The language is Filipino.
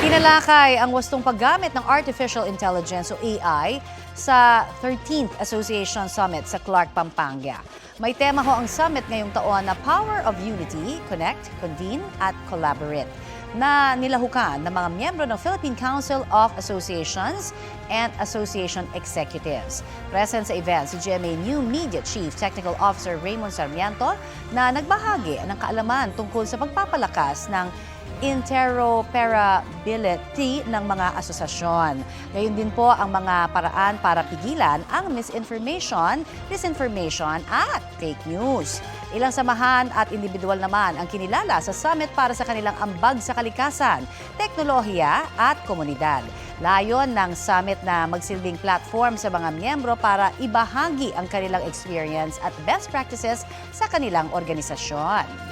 Tinalakay ang wastong paggamit ng Artificial Intelligence o AI sa 13th Association Summit sa Clark, Pampanga. May tema ho ang summit ngayong taon na Power of Unity, Connect, Convene at Collaborate, na nilahukan ng mga miyembro ng Philippine Council of Associations and Association Executives. Present sa event si GMA New Media Chief Technical Officer Raymond Sarmiento na nagbahagi ng kaalaman tungkol sa pagpapalakas ng interoperability ng mga asosasyon. Gayon din po ang mga paraan para pigilan ang misinformation, disinformation at fake news. Ilang samahan at individual naman ang kinilala sa summit para sa kanilang ambag sa kalikasan, teknolohiya at komunidad. Layon ng summit na magsilbing platform sa mga miyembro para ibahagi ang kanilang experience at best practices sa kanilang organisasyon.